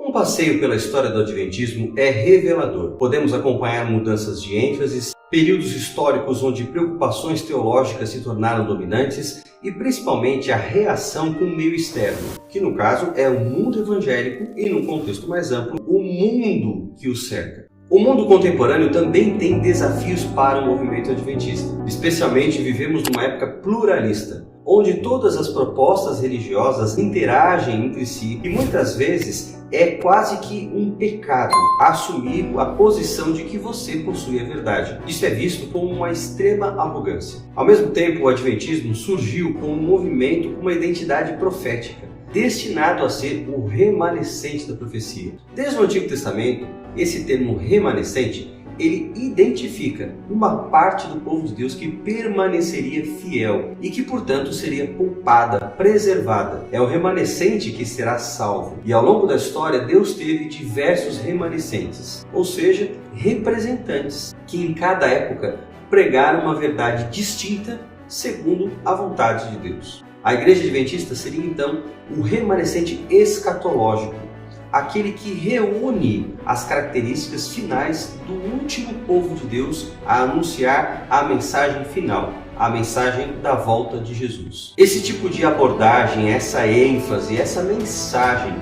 Um passeio pela história do Adventismo é revelador. Podemos acompanhar mudanças de ênfases, períodos históricos onde preocupações teológicas se tornaram dominantes e principalmente a reação com o meio externo, que no caso é o mundo evangélico e, num contexto mais amplo, o mundo que o cerca. O mundo contemporâneo também tem desafios para o movimento adventista. Especialmente vivemos numa época pluralista, onde todas as propostas religiosas interagem entre si e muitas vezes é quase que um pecado assumir a posição de que você possui a verdade. Isso é visto como uma extrema arrogância. Ao mesmo tempo, o Adventismo surgiu como um movimento com uma identidade profética, destinado a ser o remanescente da profecia. Desde o Antigo Testamento, esse termo remanescente, ele identifica uma parte do povo de Deus que permaneceria fiel e que, portanto, seria poupada, preservada. É o remanescente que será salvo. E ao longo da história, Deus teve diversos remanescentes, ou seja, representantes, que em cada época pregaram uma verdade distinta segundo a vontade de Deus. A Igreja Adventista seria, então, o remanescente escatológico, aquele que reúne as características finais do último povo de Deus a anunciar a mensagem final, a mensagem da volta de Jesus. Esse tipo de abordagem, essa ênfase, essa mensagem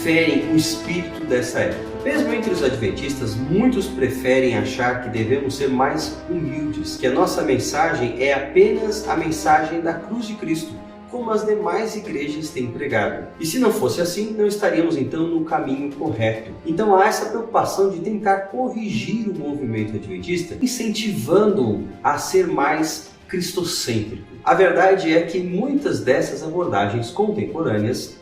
ferem o espírito dessa época. Mesmo entre os adventistas, muitos preferem achar que devemos ser mais humildes, que a nossa mensagem é apenas a mensagem da cruz de Cristo, como as demais igrejas têm pregado. E se não fosse assim, não estaríamos então no caminho correto. Então há essa preocupação de tentar corrigir o movimento adventista, incentivando-o a ser mais cristocêntrico. A verdade é que muitas dessas abordagens contemporâneas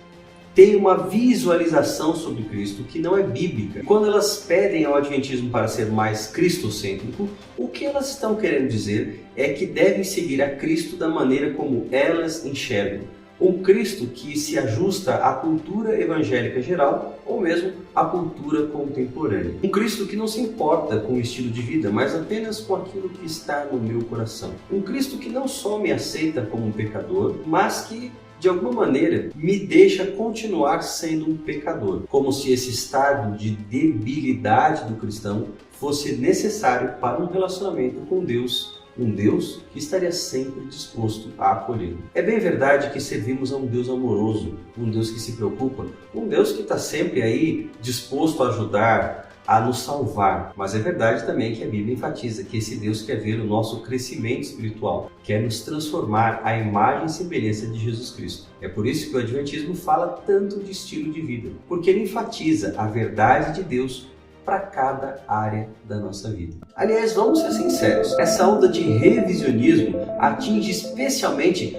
têm uma visualização sobre Cristo que não é bíblica. Quando elas pedem ao adventismo para ser mais cristocêntrico, o que elas estão querendo dizer é que devem seguir a Cristo da maneira como elas enxergam. Um Cristo que se ajusta à cultura evangélica geral ou mesmo à cultura contemporânea. Um Cristo que não se importa com o estilo de vida, mas apenas com aquilo que está no meu coração. Um Cristo que não só me aceita como um pecador, mas que de alguma maneira me deixa continuar sendo um pecador, como se esse estado de debilidade do cristão fosse necessário para um relacionamento com Deus, um Deus que estaria sempre disposto a acolhê-lo. É bem verdade que servimos a um Deus amoroso, um Deus que se preocupa, um Deus que está sempre aí disposto a ajudar, a nos salvar. Mas é verdade também que a Bíblia enfatiza que esse Deus quer ver o nosso crescimento espiritual, quer nos transformar à imagem e semelhança de Jesus Cristo. É por isso que o Adventismo fala tanto de estilo de vida, porque ele enfatiza a verdade de Deus para cada área da nossa vida. Aliás, vamos ser sinceros, essa onda de revisionismo atinge especialmente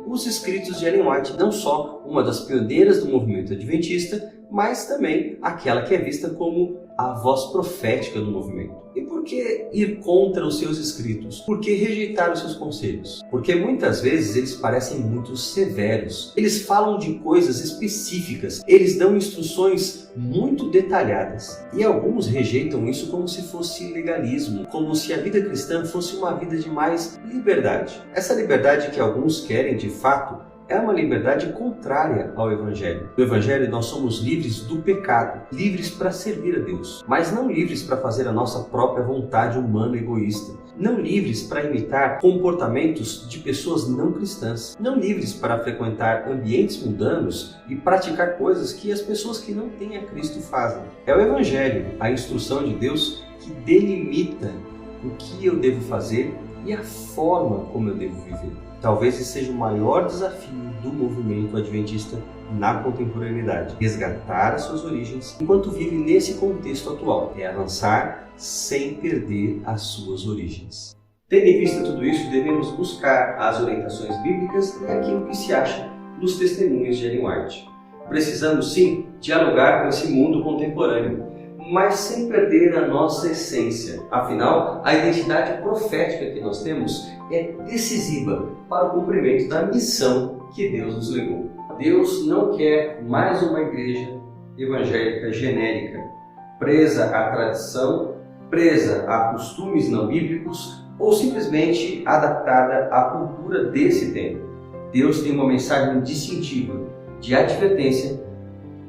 os escritos de Ellen White, não só uma das pioneiras do movimento adventista, mas também aquela que é vista como a voz profética do movimento. E por que ir contra os seus escritos? Por que rejeitar os seus conselhos? Porque muitas vezes eles parecem muito severos. Eles falam de coisas específicas, eles dão instruções muito detalhadas. E alguns rejeitam isso como se fosse legalismo, como se a vida cristã fosse uma vida de mais liberdade. Essa liberdade que alguns querem de fato é uma liberdade contrária ao Evangelho. No Evangelho nós somos livres do pecado, livres para servir a Deus, mas não livres para fazer a nossa própria vontade humana egoísta, não livres para imitar comportamentos de pessoas não cristãs, não livres para frequentar ambientes mundanos e praticar coisas que as pessoas que não têm a Cristo fazem. É o Evangelho, a instrução de Deus, que delimita o que eu devo fazer e a forma como eu devo viver. Talvez esse seja o maior desafio do movimento adventista na contemporaneidade. Resgatar as suas origens enquanto vive nesse contexto atual. É avançar sem perder as suas origens. Tendo em vista tudo isso, devemos buscar as orientações bíblicas e aquilo que se acha nos testemunhos de Ellen White. Precisamos, sim, dialogar com esse mundo contemporâneo, mas sem perder a nossa essência. Afinal, a identidade profética que nós temos é decisiva para o cumprimento da missão que Deus nos legou. Deus não quer mais uma igreja evangélica genérica, presa à tradição, presa a costumes não bíblicos ou simplesmente adaptada à cultura desse tempo. Deus tem uma mensagem distintiva, de advertência,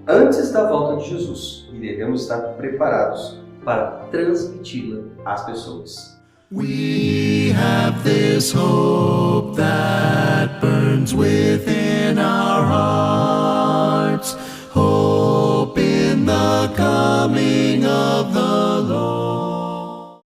antes da volta de Jesus e devemos estar preparados para transmiti-la às pessoas. We have this hope that burns within our hearts, hope in the coming of the Lord.